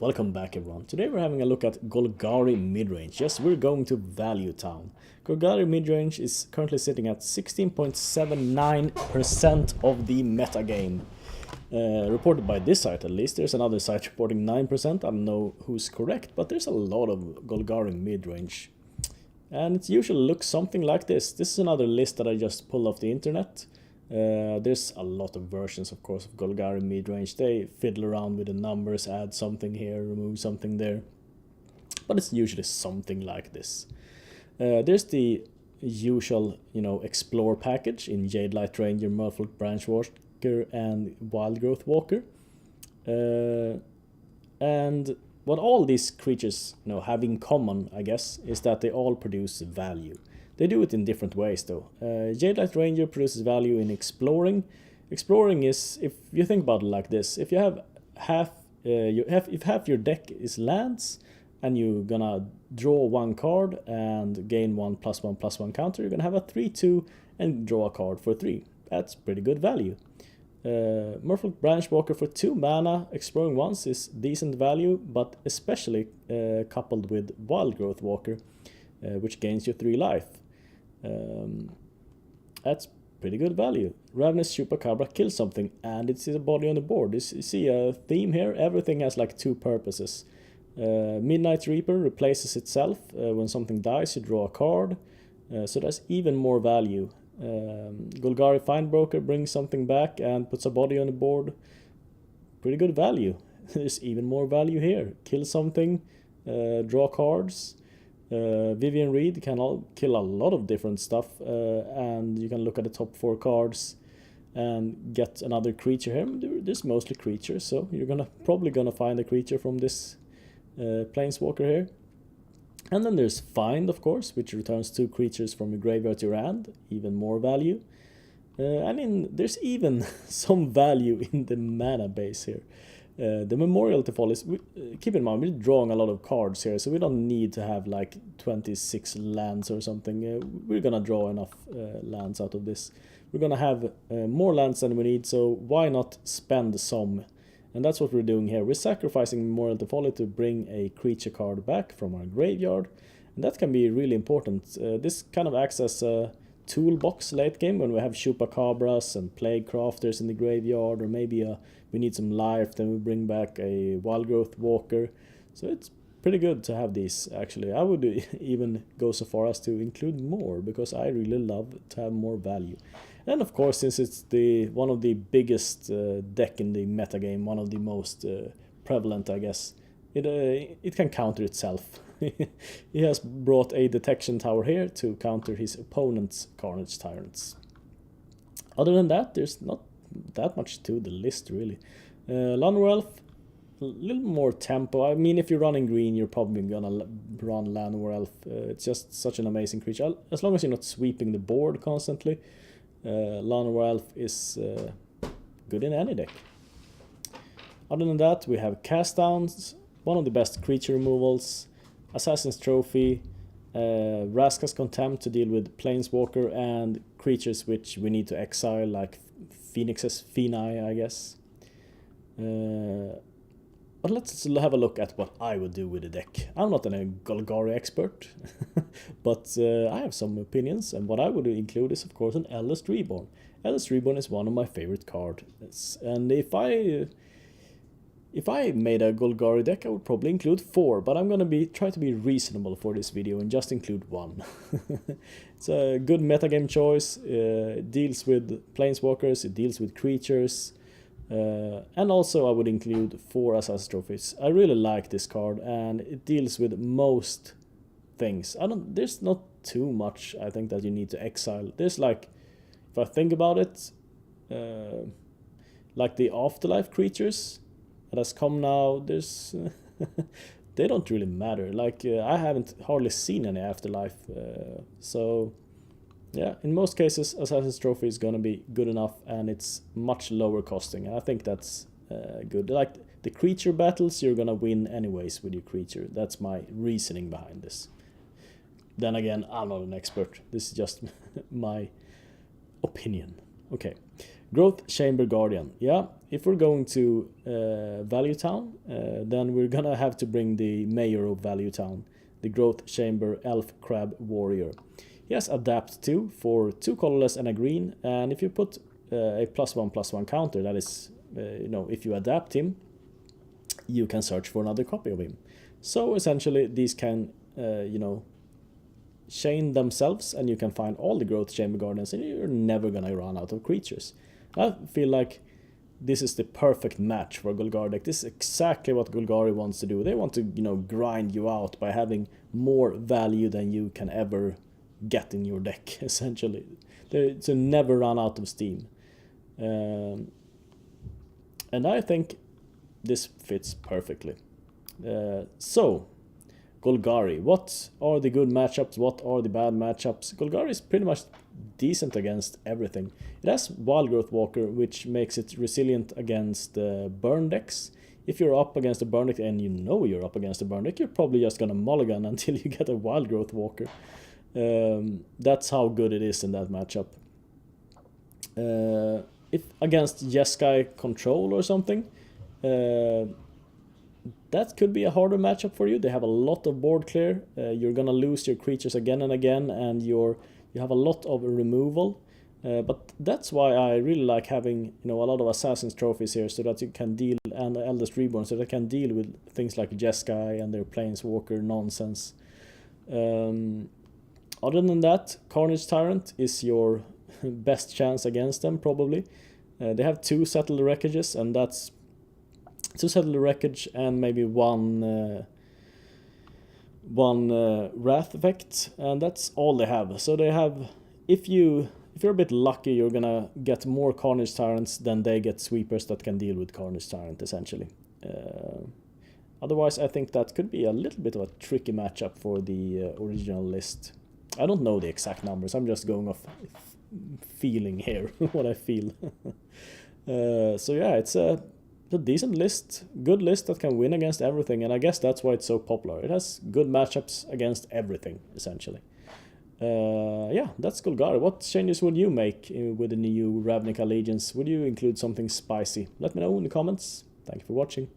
Welcome back everyone. Today we're having a look at Golgari Midrange. Yes, we're going to Value Town. Golgari Midrange is currently sitting at 16.79% of the meta game. Reported by this site at least. There's another site reporting 9%. I don't know who's correct, but there's a lot of Golgari Midrange. And it usually looks something like this. This is another list that I just pulled off the internet. There's a lot of versions, of course, of Golgari Midrange. They fiddle around with the numbers, add something here, remove something there. But it's usually something like this. There's the usual, Explore package in Jade Light Ranger, Merfolk Branch Walker, and Wild Growth Walker. And what all these creatures, have in common, I guess, is that they all produce value. They do it in different ways though. Jade Light Ranger produces value in exploring. Exploring is, if you think about it like this, if you have if half your deck is lands and you're gonna draw one card and gain 1+1/+1 counter, you're gonna have a 3/2 and draw a card for 3. That's pretty good value. Merfolk Branch Walker for 2 mana, exploring once is decent value, but especially coupled with Wild Growth Walker, which gains you 3 life. That's pretty good value. Ravenous Chupacabra kills something and it's a body on the board. You see a theme here. Everything has like 2 purposes. Midnight Reaper replaces itself. When something dies you draw a card, so that's even more value. Golgari Findbroker brings something back and puts a body on the board. Pretty good value. There's even more value here. Kill something, draw cards. Vivian Reed can kill a lot of different stuff, and you can look at the top 4 cards and get another creature here. There's mostly creatures, so you're probably gonna find a creature from this Planeswalker here. And then there's Find, of course, which returns 2 creatures from your graveyard to your hand, even more value. There's even some value in the mana base here. The Memorial to Fall is, keep in mind, we're drawing a lot of cards here, so we don't need to have like 26 lands or something. We're gonna draw enough lands out of this. We're gonna have more lands than we need, so why not spend some? And that's what we're doing here. We're sacrificing Memorial to Folly to bring a creature card back from our graveyard, and that can be really important. This kind of acts as a toolbox late game when we have Chupacabras and Plague Crafters in the graveyard, or maybe we need some life, then we bring back a Wild Growth Walker. So it's pretty good to have these, actually. I would even go so far as to include more, because I really love to have more value. And of course, since it's one of the biggest deck in the metagame, one of the most prevalent, I guess, it can counter itself. He has brought a Detection Tower here to counter his opponent's Carnage Tyrants. Other than that, there's not that much to the list, really. Llanowar Elf, a little more tempo. I mean, if you're running green, you're probably gonna run Llanowar Elf. It's just such an amazing creature. As long as you're not sweeping the board constantly, Llanowar Elf is good in any deck. Other than that, we have Cast Downs, one of the best creature removals, Assassin's Trophy, Vraska's Contempt to deal with Planeswalker and creatures which we need to exile, like Phoenix's Phenai, I guess. But let's have a look at what I would do with the deck. I'm not a Golgari expert, but I have some opinions, and what I would include is, of course, an Eldest Reborn. Eldest Reborn is one of my favorite cards, and if I made a Golgari deck, I would probably include 4, but I'm gonna try to be reasonable for this video and just include 1. It's a good metagame choice. It deals with Planeswalkers, it deals with creatures, and also I would include 4 Assassin's Trophies. I really like this card, and it deals with most things. There's not too much, I think, that you need to exile. There's like, if I think about it, like the Afterlife creatures that has come now, there's they don't really matter. Like I haven't hardly seen any Afterlife, so yeah, in most cases Assassin's Trophy is gonna be good enough, and it's much lower costing, and I think that's good. Like the creature battles, you're gonna win anyways with your creature. That's my reasoning behind this. Then again, I'm not an expert. This is just my opinion. Okay, Growth Chamber Guardian. Yeah, if we're going to Value Town, then we're gonna have to bring the Mayor of Value Town, the Growth Chamber Elf Crab Warrior. He has Adapt 2 for 2 colorless and a green, and if you put a +1/+1 counter, that is, if you adapt him, you can search for another copy of him. So essentially, these can, chain themselves, and you can find all the Growth Chamber Guardians, and you're never gonna run out of creatures. I feel like this is the perfect match for Golgari deck. This is exactly what Golgari wants to do. They want to, grind you out by having more value than you can ever get in your deck, essentially. To never run out of steam. And I think this fits perfectly. So, Golgari. What are the good matchups? What are the bad matchups? Golgari is pretty much decent against everything. It has Wild Growth Walker, which makes it resilient against burn decks. If you're up against a burn deck and you know you're up against a burn deck, you're probably just gonna mulligan until you get a Wild Growth Walker. That's how good it is in that matchup. If against Jeskai Control or something, that could be a harder matchup for you. They have a lot of board clear. You're gonna lose your creatures again and again, and you have a lot of removal. But that's why I really like having a lot of Assassin's Trophies here, so that you can deal, and Eldest Reborn, so that can deal with things like Jeskai and their Planeswalker nonsense. Other than that, Carnage Tyrant is your best chance against them, probably. They have 2 Settled Wreckages, and that's 2 Settled Wreckage and maybe one Wrath effect, and that's all they have. So they have, if you're a bit lucky, you're gonna get more Carnage Tyrants than they get sweepers that can deal with Carnage Tyrant, essentially. Otherwise, I think that could be a little bit of a tricky matchup for the original list. I don't know the exact numbers, I'm just going off feeling here, what I feel. So yeah, it's a decent list, good list that can win against everything, and I guess that's why it's so popular. It has good matchups against everything, essentially. Yeah, that's Golgari. What changes would you make with the new Ravnica Allegiance? Would you include something spicy? Let me know in the comments. Thank you for watching.